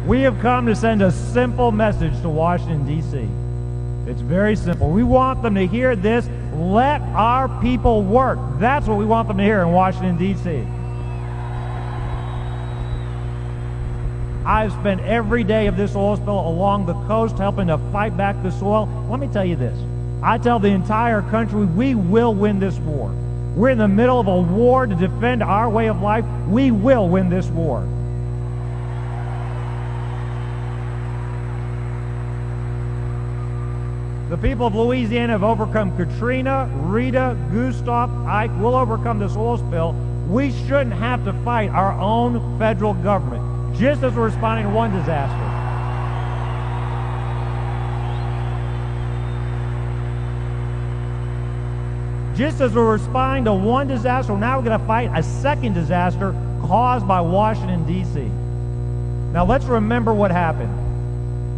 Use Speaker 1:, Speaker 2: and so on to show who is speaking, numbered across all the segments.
Speaker 1: We have come to send a simple message to Washington, D.C. It's very simple. We want them to hear this. Let our people work. That's what we want them to hear in Washington, D.C. I've spent every day of this oil spill along the coast helping to fight back this oil. Let me tell you this. I tell the entire country we will win this war. We're in the middle of a war to defend our way of life. We will win this war. The people of Louisiana have overcome Katrina, Rita, Gustav, Ike. We'll overcome this oil spill. We shouldn't have to fight our own federal government, just as we're responding to one disaster. Just as we're responding to one disaster, now we're going to fight a second disaster caused by Washington, D.C. Now let's remember what happened.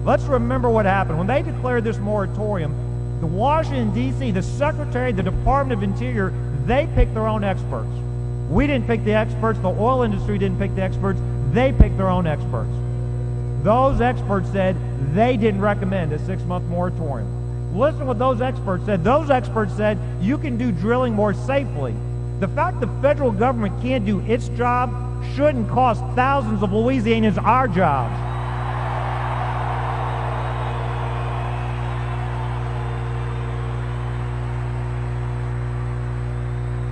Speaker 1: Let's remember what happened. When they declared this moratorium, the Washington, D.C., the Secretary, the Department of Interior, they picked their own experts. We didn't pick the experts. The oil industry didn't pick the experts. They picked their own experts. Those experts said they didn't recommend a 6-month moratorium. Listen to what those experts said. Those experts said you can do drilling more safely. The fact the federal government can't do its job shouldn't cost thousands of Louisianians our jobs.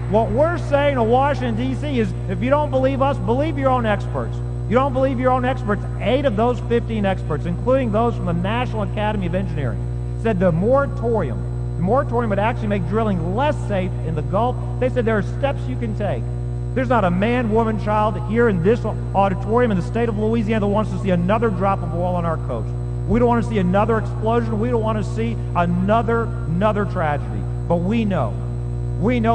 Speaker 1: What we're saying to Washington, D.C. is if you don't believe us, believe your own experts. You don't believe your own experts? 8 of those 15 experts, including those from the National Academy of Engineering, said the moratorium would actually make drilling less safe in the Gulf. They said there are steps you can take. There's not a man, woman, child here in this auditorium in the state of Louisiana that wants to see another drop of oil on our coast. We don't want to see another explosion. We don't want to see another tragedy. But we know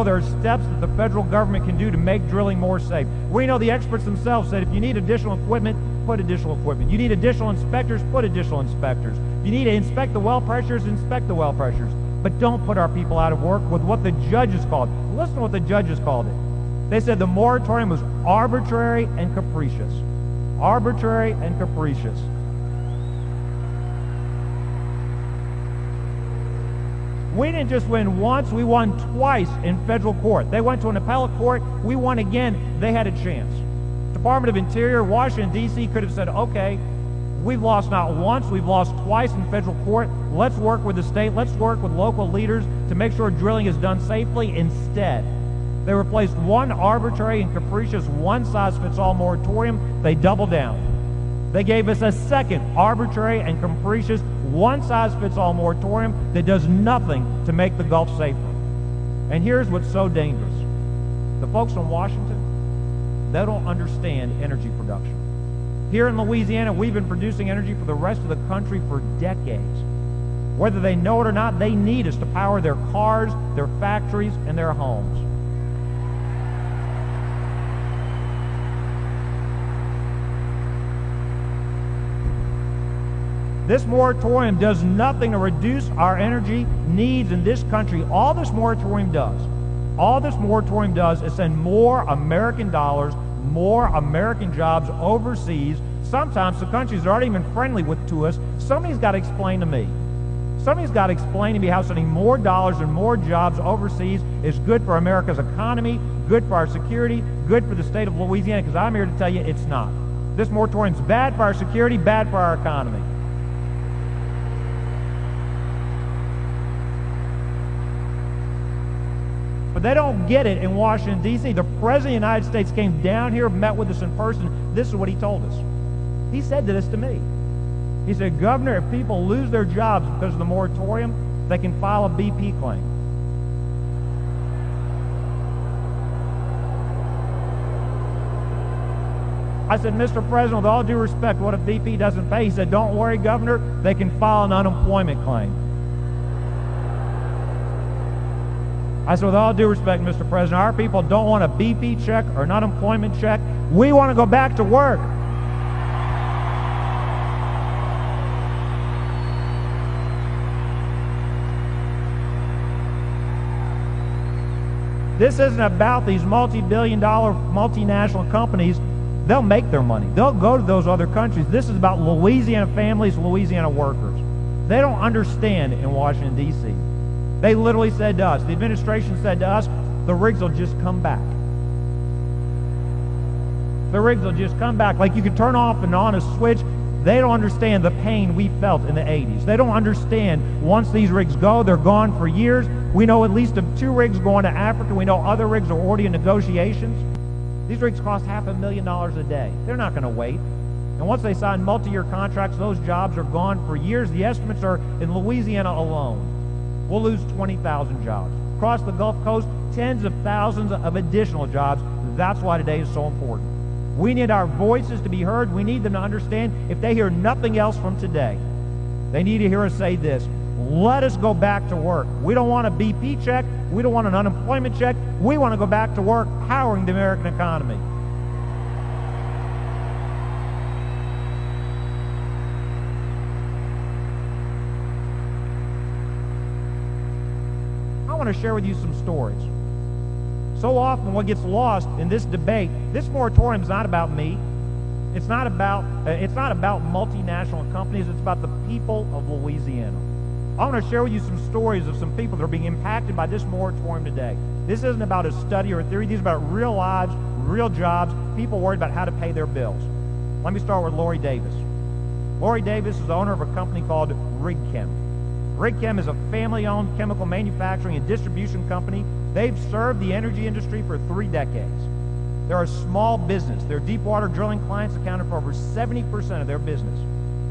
Speaker 1: there are steps that the federal government can do to make drilling more safe. We know the experts themselves said if you need additional equipment, put additional equipment. You need additional inspectors, put additional inspectors. If you need to inspect the well pressures, inspect the well pressures. But don't put our people out of work with what the judges called. Listen to what the judges called it. They said the moratorium was arbitrary and capricious. Arbitrary and capricious. We didn't just win once, we won twice in federal court. They went to an appellate court, we won again, they had a chance. Department of Interior, Washington, D.C. could have said, okay, we've lost not once, we've lost twice in federal court. Let's work with the state, let's work with local leaders to make sure drilling is done safely. Instead, they replaced one arbitrary and capricious one-size-fits-all moratorium. They doubled down. They gave us a second arbitrary and capricious one-size-fits-all moratorium that does nothing to make the Gulf safer. And here's what's so dangerous. The folks in Washington, they don't understand energy production. Here in Louisiana, we've been producing energy for the rest of the country for decades. Whether they know it or not, they need us to power their cars, their factories, and their homes. This moratorium does nothing to reduce our energy needs in this country. All this moratorium does is send more American dollars, more American jobs overseas, sometimes to countries that aren't even friendly to us. Somebody's got to explain to me. Somebody's got to explain to me how sending more dollars and more jobs overseas is good for America's economy, good for our security, good for the state of Louisiana, because I'm here to tell you it's not. This moratorium's bad for our security, bad for our economy. But they don't get it in Washington, D.C. The President of the United States came down here, met with us in person. This is what he told us. He said this to me. He said, Governor, if people lose their jobs because of the moratorium, they can file a BP claim. I said, Mr. President, with all due respect, what if BP doesn't pay? He said, don't worry, Governor, they can file an unemployment claim. I said, with all due respect, Mr. President, our people don't want a BP check or an unemployment check. We want to go back to work. This isn't about these multi-billion-dollar multinational companies they'll make their money. They'll go to those other countries. This is about Louisiana families, Louisiana workers. They don't understand in Washington, D.C. They literally said to us, the administration said to us, the rigs will just come back. The rigs will just come back. Like you can turn off and on a switch. They don't understand the pain we felt in the 80s. They don't understand once these rigs go, they're gone for years. We know at least of 2 rigs going to Africa. We know other rigs are already in negotiations. These rigs cost $500,000 a day. They're not going to wait. And once they sign multi-year contracts, those jobs are gone for years. The estimates are in Louisiana alone, we'll lose 20,000 jobs. Across the Gulf Coast, tens of thousands of additional jobs. That's why today is so important. We need our voices to be heard. We need them to understand if they hear nothing else from today, they need to hear us say this: let us go back to work. We don't want a BP check. We don't want an unemployment check. We want to go back to work powering the American economy. I want to share with you some stories. So often what gets lost in this debate, this moratorium is not about me. It's not about multinational companies. It's about the people of Louisiana. I want to share with you some stories of some people that are being impacted by this moratorium today. This isn't about a study or a theory. These are about real lives, real jobs, people worried about how to pay their bills. Let me start with Lori Davis. Lori Davis is the owner of a company called RigChem. RigChem is a family-owned chemical manufacturing and distribution company. They've served the energy industry for 3 decades. They're a small business. Their deep-water drilling clients accounted for over 70% of their business.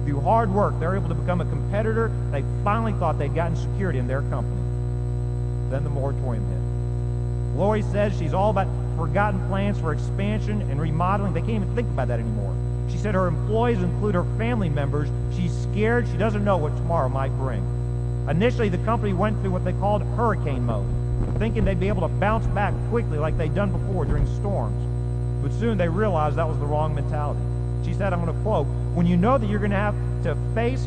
Speaker 1: Through hard work, they're able to become a competitor. They finally thought they'd gotten security in their company. Then the moratorium hit. Lori says she's all about forgotten plans for expansion and remodeling. They can't even think about that anymore. She said her employees include her family members. She's scared. She doesn't know what tomorrow might bring. Initially, the company went through what they called hurricane mode, thinking they'd be able to bounce back quickly like they'd done before during storms. But soon they realized that was the wrong mentality. She said, I'm going to quote, when you know that you're going to have to face,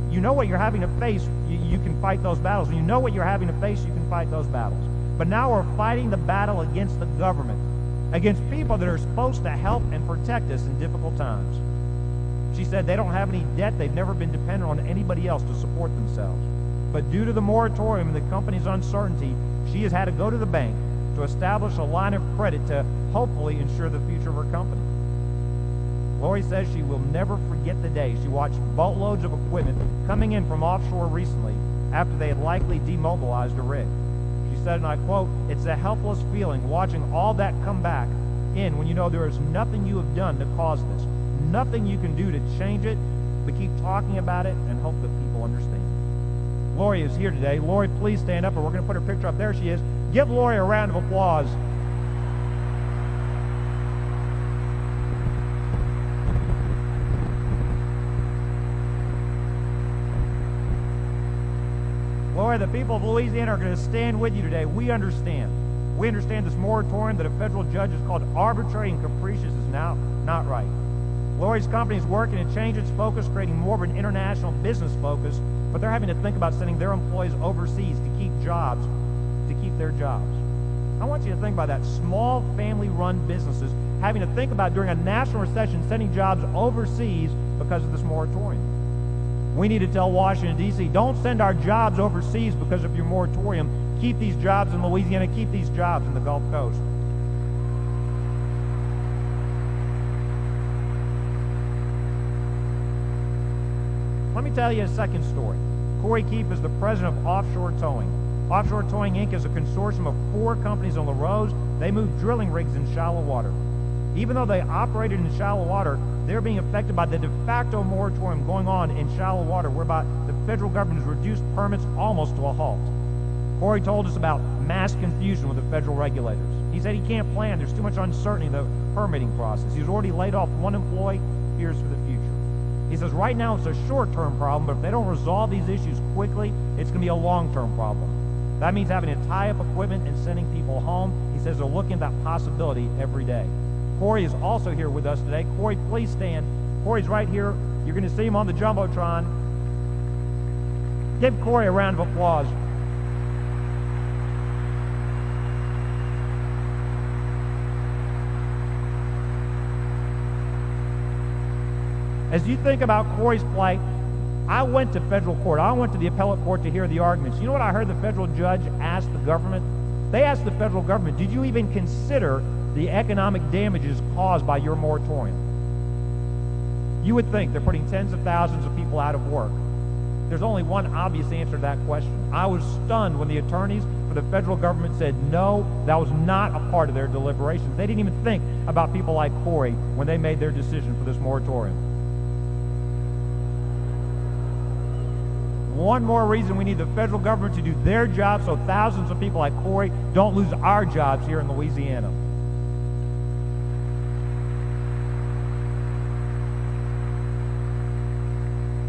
Speaker 1: you know what you're having to face, you can fight those battles. When you know what you're having to face, you can fight those battles. But now we're fighting the battle against the government, against people that are supposed to help and protect us in difficult times. She said they don't have any debt. They've never been dependent on anybody else to support themselves. But due to the moratorium and the company's uncertainty, she has had to go to the bank to establish a line of credit to hopefully ensure the future of her company. Lori says she will never forget the day she watched boatloads of equipment coming in from offshore recently after they had likely demobilized a rig. She said, and I quote, it's a helpless feeling watching all that come back in when you know there is nothing you have done to cause this, nothing you can do to change it, but keep talking about it and hope that people understand. Lori is here today. Lori, please stand up, and we're going to put her picture up. There she is. Give Lori a round of applause. Lori, the people of Louisiana are going to stand with you today. We understand. We understand this moratorium that a federal judge has called arbitrary and capricious is now not right. Lori's company is working to change its focus, creating more of an international business focus, but they're having to think about sending their employees overseas to keep their jobs. I want you to think about that. Small family-run businesses having to think about during a national recession sending jobs overseas because of this moratorium. We need to tell Washington, D.C., don't send our jobs overseas because of your moratorium. Keep these jobs in Louisiana. Keep these jobs in the Gulf Coast. Let me tell you a second story. Corey Keefe is the president of Offshore Towing. Offshore Towing, Inc. is a consortium of 4 companies on the Rose. They move drilling rigs in shallow water. Even though they operated in shallow water, they're being affected by the de facto moratorium going on in shallow water, whereby the federal government has reduced permits almost to a halt. Corey told us about mass confusion with the federal regulators. He said he can't plan. There's too much uncertainty in the permitting process. He's already laid off 1 employee, fears for the future. He says right now it's a short-term problem, but if they don't resolve these issues quickly, it's going to be a long-term problem. That means having to tie up equipment and sending people home. He says they're looking at that possibility every day. Corey is also here with us today. Corey, please stand. Corey's right here. You're going to see him on the Jumbotron. Give Corey a round of applause. As you think about Corey's plight, I went to federal court. I went to the appellate court to hear the arguments. You know what I heard the federal judge ask the government? They asked the federal government, did you even consider the economic damages caused by your moratorium? You would think they're putting tens of thousands of people out of work. There's only one obvious answer to that question. I was stunned when the attorneys for the federal government said no, that was not a part of their deliberations. They didn't even think about people like Corey when they made their decision for this moratorium. One more reason we need the federal government to do their job so thousands of people like Corey don't lose our jobs here in Louisiana.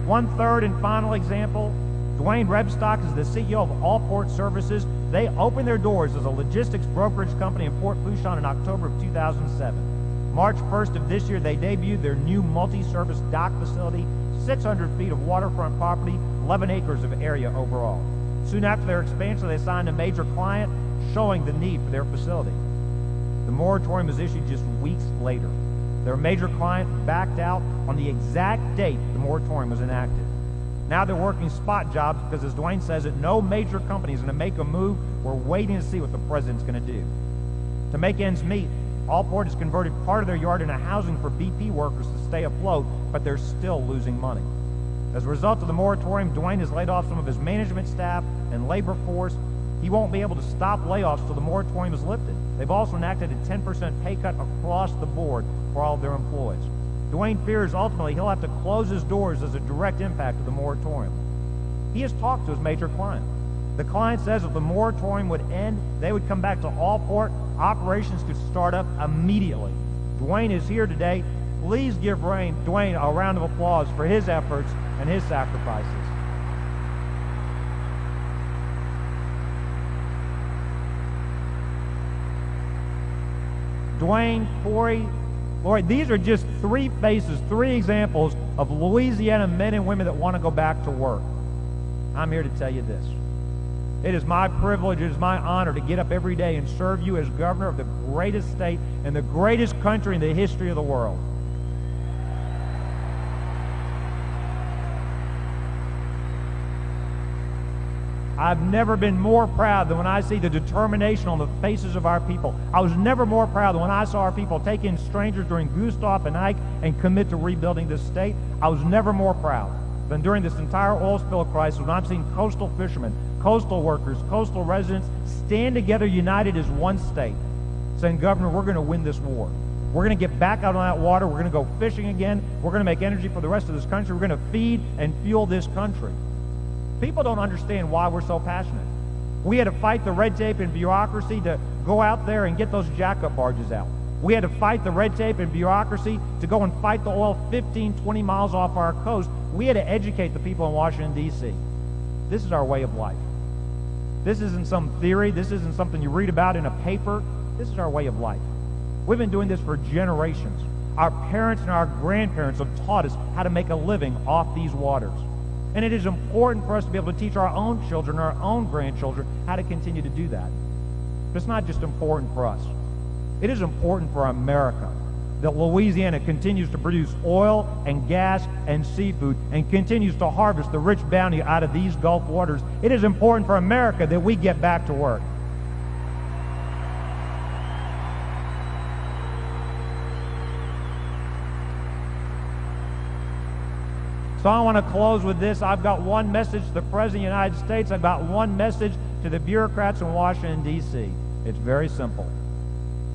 Speaker 1: One third and final example, Dwayne Rebstock is the CEO of Allport Services. They opened their doors as a logistics brokerage company in Fort Fourchon in October of 2007. March 1st of this year, they debuted their new multi-service dock facility, 600 feet of waterfront property, 11 acres of area overall. Soon after their expansion, they signed a major client showing the need for their facility. The moratorium was issued just weeks later. Their major client backed out on the exact date the moratorium was enacted. Now they're working spot jobs because, as Dwayne says it, no major company is going to make a move. We're waiting to see what the president's going to do. To make ends meet, Allport has converted part of their yard into housing for BP workers to stay afloat, but they're still losing money. As a result of the moratorium, Dwayne has laid off some of his management staff and labor force. He won't be able to stop layoffs till the moratorium is lifted. They've also enacted a 10% pay cut across the board for all of their employees. Dwayne fears ultimately he'll have to close his doors as a direct impact of the moratorium. He has talked to his major client. The client says if the moratorium would end, they would come back to Allport. Operations could start up immediately. Dwayne is here today. Please give Dwayne a round of applause for his efforts and his sacrifices. Dwayne, Corey, Lori, these are just three faces, three examples of Louisiana men and women that want to go back to work. I'm here to tell you this. It is my privilege, it is my honor to get up every day and serve you as governor of the greatest state and the greatest country in the history of the world. I've never been more proud than when I see the determination on the faces of our people. I was never more proud than when I saw our people take in strangers during Gustav and Ike and commit to rebuilding this state. I was never more proud than during this entire oil spill crisis when I've seen coastal fishermen, coastal workers, coastal residents stand together united as one state, saying, Governor, we're going to win this war. We're going to get back out on that water. We're going to go fishing again. We're going to make energy for the rest of this country. We're going to feed and fuel this country. People don't understand why we're so passionate. We had to fight the red tape and bureaucracy to go out there and get those jackup barges out. We had to fight the red tape and bureaucracy to go and fight the oil 15, 20 miles off our coast. We had to educate the people in Washington, D.C. This is our way of life. This isn't some theory. This isn't something you read about in a paper. This is our way of life. We've been doing this for generations. Our parents and our grandparents have taught us how to make a living off these waters. And it is important for us to be able to teach our own children, our own grandchildren, how to continue to do that. But it's not just important for us. It is important for America that Louisiana continues to produce oil and gas and seafood and continues to harvest the rich bounty out of these Gulf waters. It is important for America that we get back to work. So I want to close with this. I've got one message to the President of the United States. I've got one message to the bureaucrats in Washington, D.C. It's very simple.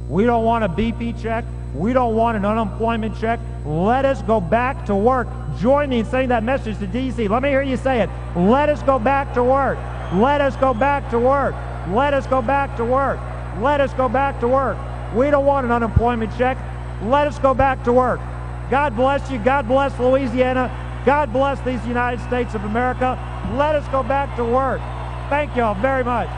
Speaker 1: We don't want a BP check. We don't want an unemployment check. Let us go back to work. Join me in saying that message to D.C. Let me hear you say it. Let us go back to work. Let us go back to work. Let us go back to work. Let us go back to work. We don't want an unemployment check. Let us go back to work. God bless you. God bless Louisiana. God bless these United States of America. Let us go back to work. Thank you all very much.